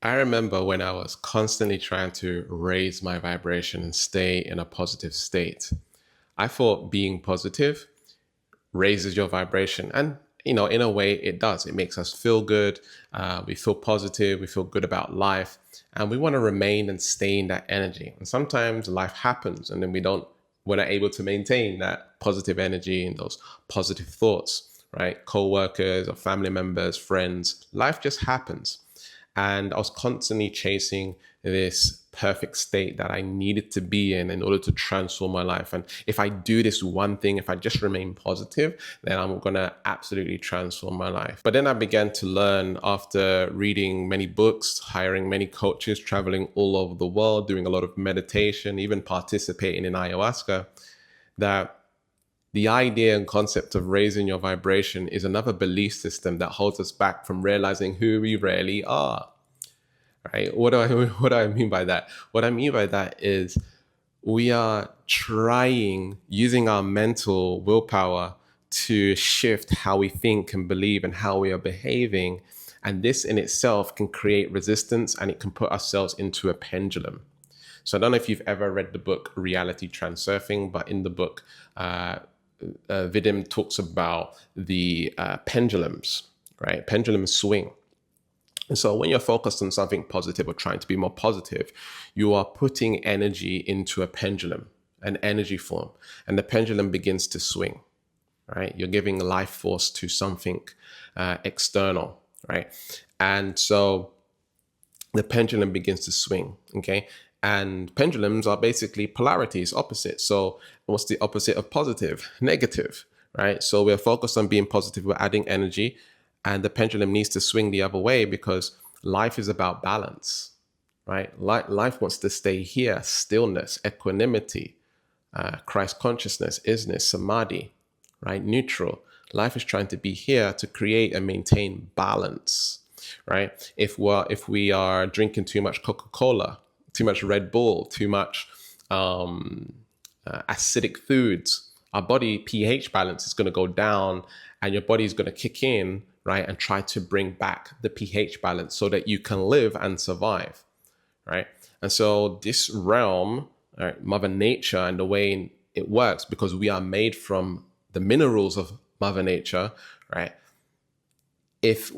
I remember when I was constantly trying to raise my vibration and stay in a positive state. I thought being positive raises your vibration. And, in a way, it does. It makes us feel good. We feel positive. We feel good about life. And we want to remain and stay in that energy. And sometimes life happens and then we're not able to maintain that positive energy and those positive thoughts, right? Co-workers or family members, friends, life just happens. And I was constantly chasing this perfect state that I needed to be in order to transform my life. And if I do this one thing, if I just remain positive, then I'm going to absolutely transform my life. But then I began to learn after reading many books, hiring many coaches, traveling all over the world, doing a lot of meditation, even participating in ayahuasca, that the idea and concept of raising your vibration is another belief system that holds us back from realizing who we really are. Right? What do I mean by that? What I mean by that is we are trying using our mental willpower to shift how we think and believe and how we are behaving. And this in itself can create resistance and it can put ourselves into a pendulum. So I don't know if you've ever read the book Reality Transurfing, but in the book, Vidim talks about the pendulums, right? Pendulums swing. And so when you're focused on something positive or trying to be more positive, you are putting energy into a pendulum, an energy form, and the pendulum begins to swing, right? You're giving life force to something external, right? And so the pendulum begins to swing, okay? And pendulums are basically polarities, opposites. So what's the opposite of positive? Negative, right? So we're focused on being positive, we're adding energy, and the pendulum needs to swing the other way because life is about balance, right? Life wants to stay here, stillness, equanimity, Christ consciousness, isness, samadhi, right? Neutral. Life is trying to be here to create and maintain balance, right? If we are drinking too much Coca-Cola, too much Red Bull, too much acidic foods, our body pH balance is going to go down, and your body is going to kick in, right, and try to bring back the pH balance so that you can live and survive, right? And so this realm, right, Mother Nature and the way it works, because we are made from the minerals of Mother Nature, right? If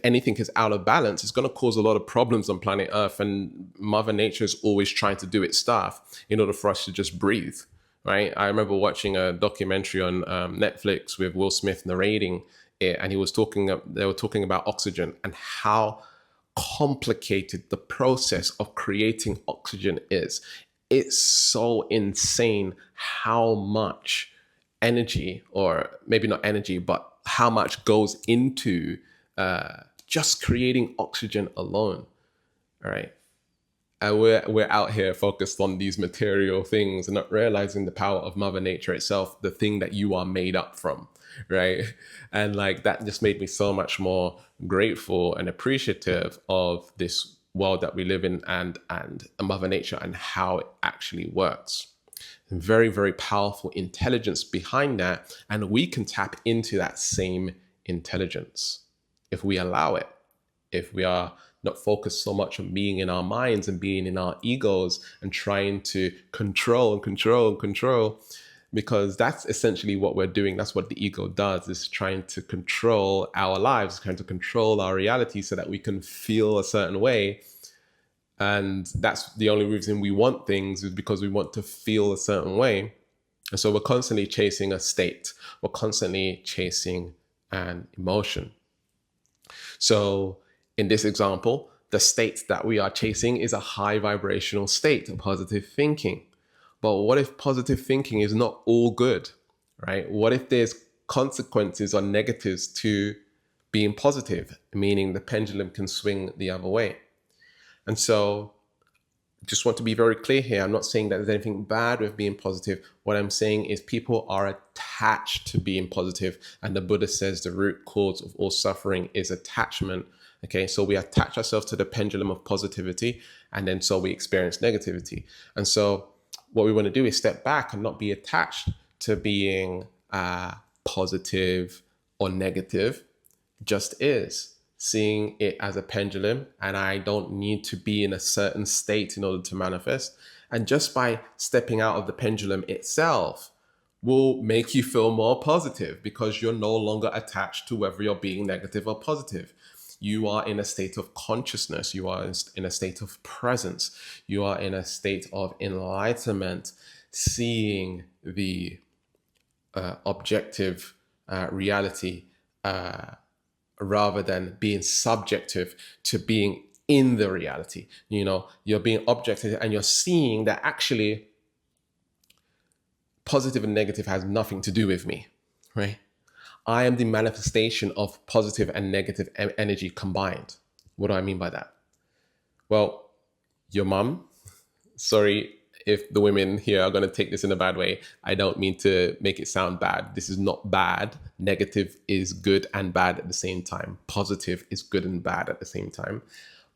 anything is out of balance, it's going to cause a lot of problems on planet Earth. And Mother Nature is always trying to do its stuff in order for us to just breathe, right? I remember watching a documentary on Netflix with Will Smith narrating it, and they were talking about oxygen and how complicated the process of creating oxygen is. It's so insane how much energy, or maybe not energy, but how much goes into just creating oxygen alone. All right. And we're out here focused on these material things and not realizing the power of Mother Nature itself, the thing that you are made up from, right? And like that just made me so much more grateful and appreciative of this world that we live in, and Mother Nature and how it actually works. Very, very powerful intelligence behind that, and we can tap into that same intelligence if we allow it, if we are not focused so much on being in our minds and being in our egos and trying to control and control and control, because that's essentially what we're doing. That's what the ego does, is trying to control our lives, trying to control our reality so that we can feel a certain way. And that's the only reason we want things, is because we want to feel a certain way. And so we're constantly chasing a state. We're constantly chasing an emotion. So in this example, the state that we are chasing is a high vibrational state of positive thinking. But what if positive thinking is not all good, right? What if there's consequences or negatives to being positive, meaning the pendulum can swing the other way? And so just want to be very clear here. I'm not saying that there's anything bad with being positive. What I'm saying is people are attached to being positive. And the Buddha says the root cause of all suffering is attachment. Okay, so we attach ourselves to the pendulum of positivity, and then so we experience negativity. And so what we want to do is step back and not be attached to being positive or negative, just is. seeing it as a pendulum, and I don't need to be in a certain state in order to manifest. And just by stepping out of the pendulum itself will make you feel more positive because you're no longer attached to whether you're being negative or positive. You are in a state of consciousness. You are in a state of presence. You are in a state of enlightenment, seeing the objective reality rather than being subjective to being in the reality. You know, you're being objective and you're seeing that actually positive and negative has nothing to do with me, right? I am the manifestation of positive and negative energy combined. What do I mean by that? Well, your mum, sorry if the women here are going to take this in a bad way. I don't mean to make it sound bad. This is not bad. Negative is good and bad at the same time. Positive is good and bad at the same time.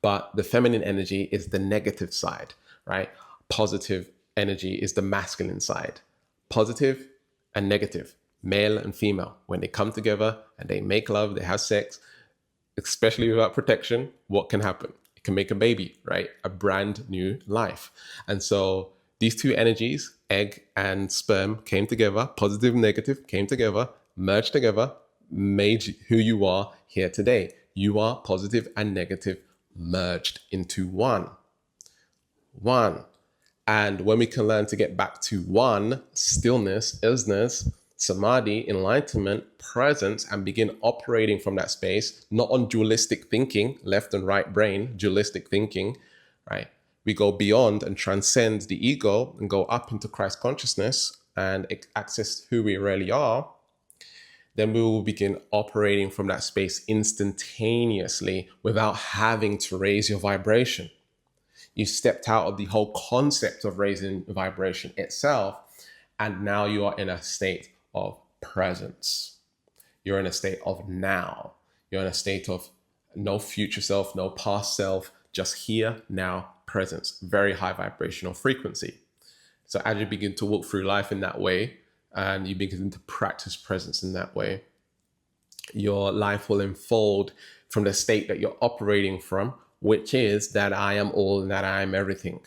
But the feminine energy is the negative side, right? Positive energy is the masculine side. Positive and negative, male and female, when they come together and they make love, they have sex, especially without protection, what can happen? It can make a baby, right? A brand new life. And so these two energies, egg and sperm, came together, positive and negative came together, merged together, made who you are here today. You are positive and negative merged into one. One. And when we can learn to get back to one, stillness, isness, samadhi, enlightenment, presence, and begin operating from that space, not on dualistic thinking, left and right brain, dualistic thinking, right? We go beyond and transcend the ego and go up into Christ consciousness and access who we really are. Then we will begin operating from that space instantaneously without having to raise your vibration. You stepped out of the whole concept of raising vibration itself, and now you are in a state of presence. You're in a state of now. You're in a state of no future self, no past self, just here, now, presence. Very high vibrational frequency. So as you begin to walk through life in that way, and you begin to practice presence in that way, your life will unfold from the state that you're operating from, which is that I am all and that I am everything,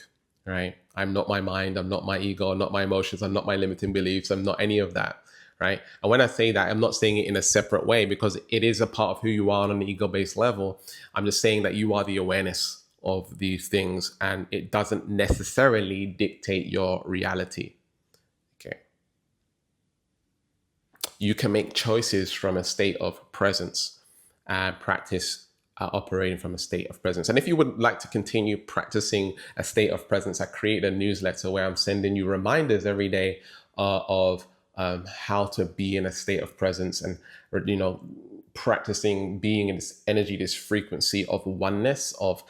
right? I'm not my mind, I'm not my ego, I'm not my emotions, I'm not my limiting beliefs, I'm not any of that, right? And when I say that, I'm not saying it in a separate way because it is a part of who you are on an ego-based level. I'm just saying that you are the awareness of these things and it doesn't necessarily dictate your reality, okay? You can make choices from a state of presence and practice operating from a state of presence. And if you would like to continue practicing a state of presence, I created a newsletter where I'm sending you reminders every day of how to be in a state of presence and, you know, practicing being in this energy, this frequency of oneness, of